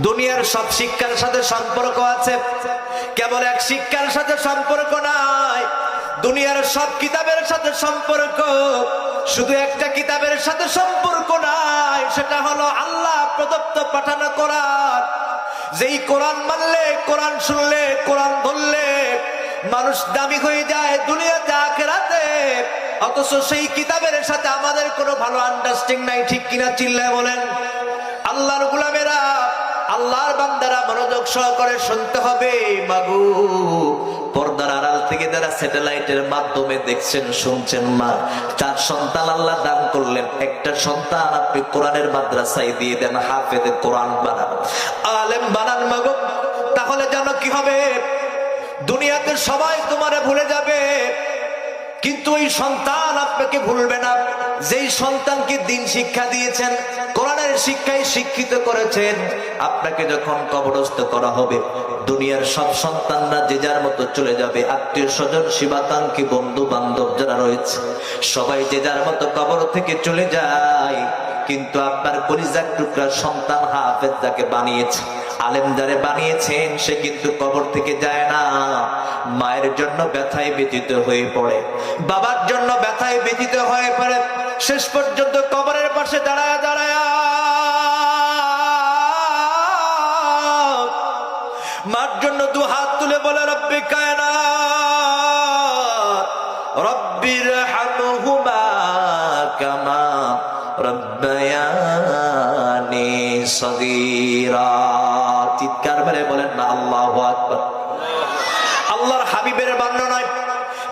দুনিয়ার সব শিক্ষার সাথে সম্পর্ক আছে, কেবল এক শিক্ষার সাথে সম্পর্ক নাই। দুনিয়ার সব কিতাবের সাথে সম্পর্ক, শুধু একটা কিতাবের সাথে সম্পর্ক নাই, সেটা হলো আল্লাহ প্রদত্ত পাঠানো কোরআন। যেই কোরআন মানলে, কোরআন শুনলে, কোরআন ধরলে মানুষ দামি হয়ে যায় দুনিয়াতে আখিরাতে। অথচ সেই কিতাবের সাথে আমাদের কোনো ভালো আন্ডারস্ট্যান্ডিং নাই, ঠিক কিনা চিল্লায় বলেন। আল্লাহর গোলামেরা, আল্লাহর বান্দারা মনোযোগ সহকারে শুনতে হবে। মাগো, পর্দার আড়াল থেকে যারা স্যাটেলাইটের মাধ্যমে দেখছেন শুনছেন, মা তার সন্তান আল্লাহ দান করলেন, একটা সন্তান আপনি কোরআনের মাদ্রাসায় দিয়ে দেন, হাফেজে কোরআন বানান, আলেম বানান। মাগো, তাহলে জানো কি হবে? দুনিয়াতে সবাই তোমারে ভুলে যাবে, কিন্তু ওই সন্তান আপনাকে ভুলবে না। যেই সন্তানকে দিন শিক্ষা দিয়েছেন, কোরআনের শিক্ষায় শিক্ষিত করেছেন, আপনাকে যখন কবরস্থ করা হবে, দুনিয়ার সব সন্তানরা যে যার মতো চলে যাবে। আত্মীয় স্বজন, শিবাতাঙ্কি, বন্ধু বান্ধব যারা রয়েছে, সবাই যে যার মতো কবর থেকে চলে যায়। কিন্তু আপনার কলিজার টুকরা সন্তান হাফেজ যাকে বানিয়েছে, আলেম যারে বানিয়েছেন, সে কিন্তু কবর থেকে যায় না। মায়ের জন্য ব্যথায় ব্যথিত হয়ে পড়ে, বাবার জন্য ব্যথায় ব্যথিত হয়ে পড়ে, শেষ পর্যন্ত কবরের পাশে দাঁড়ায় দাঁড়ায় মার জন্য দু হাত তুলে বলে, রব্বি কায়নাত রব্বির হামহুমা কামা রব্বায়ানি সগীরা। চিৎকার করে বলেন না আল্লাহু আকবার। আল্লাহর হাবিবের বর্ণনায়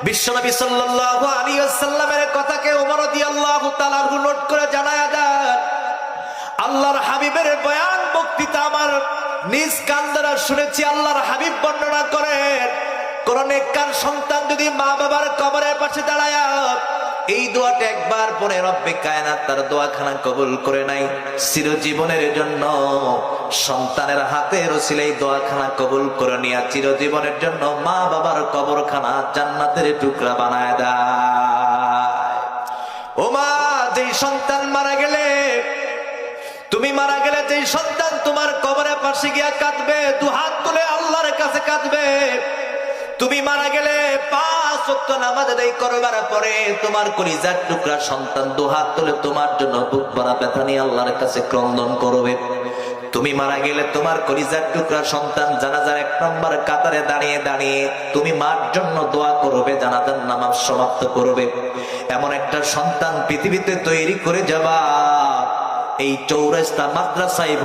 বিশ্বনবী সাল্লাল্লাহু আলাইহি ওয়াসাল্লামের কথাকে ওমর রাদিয়াল্লাহু তাআলা নোট করে জানায়া দেন। আল্লাহর হাবিবের বয়ান বক্তৃতা আমার নিজ কান দ্বারা শুনেছি। আল্লাহর হাবিব বর্ণনা করেন, কোন নেককার সন্তান যদি মা বাবার কবরের পাশে দাঁড়ায় এই দোয়াটা একবার পরে, রব্বে কায়নাত তার দোয়াখানা কবুল করে নাই, চিরজীবনের জন্য সন্তানের হাতের ওসিলাই দোয়াখানা কবুল করে নিয়া চিরজীবনের জন্য মা বাবার কবরখানা জান্নাতের টুকরা বানায় দেয়। ও মা, যেই সন্তান মারা গেলে, তুমি মারা গেলে, যেই সন্তান তোমার কবরের পাশে গিয়া কাঁদবে, দু হাত তুলে আল্লাহর কাছে কাঁদবে। তুমি মারা গেলে 5 ওয়াক্ত নামাজ আদায় করবার পরে তোমার কলিজার টুকরা সন্তান দু হাত তুলে তোমার জন্য বুক ভরা ব্যথা নিয়ে আল্লাহর কাছে ক্রন্দন করবে। তুমি মারা গেলে তোমার কলিজার টুকরা সন্তান জানাজার 1 নম্বর কাতারে দাঁড়িয়ে দাঁড়িয়ে তুমি মার জন্য দোয়া করবে, জানাজার নামাজ সমাপ্ত করবে। এমন একটা সন্তান পৃথিবীতে তৈরি করে যাবা, এই চৌরাস্তা মাদ্রাসায়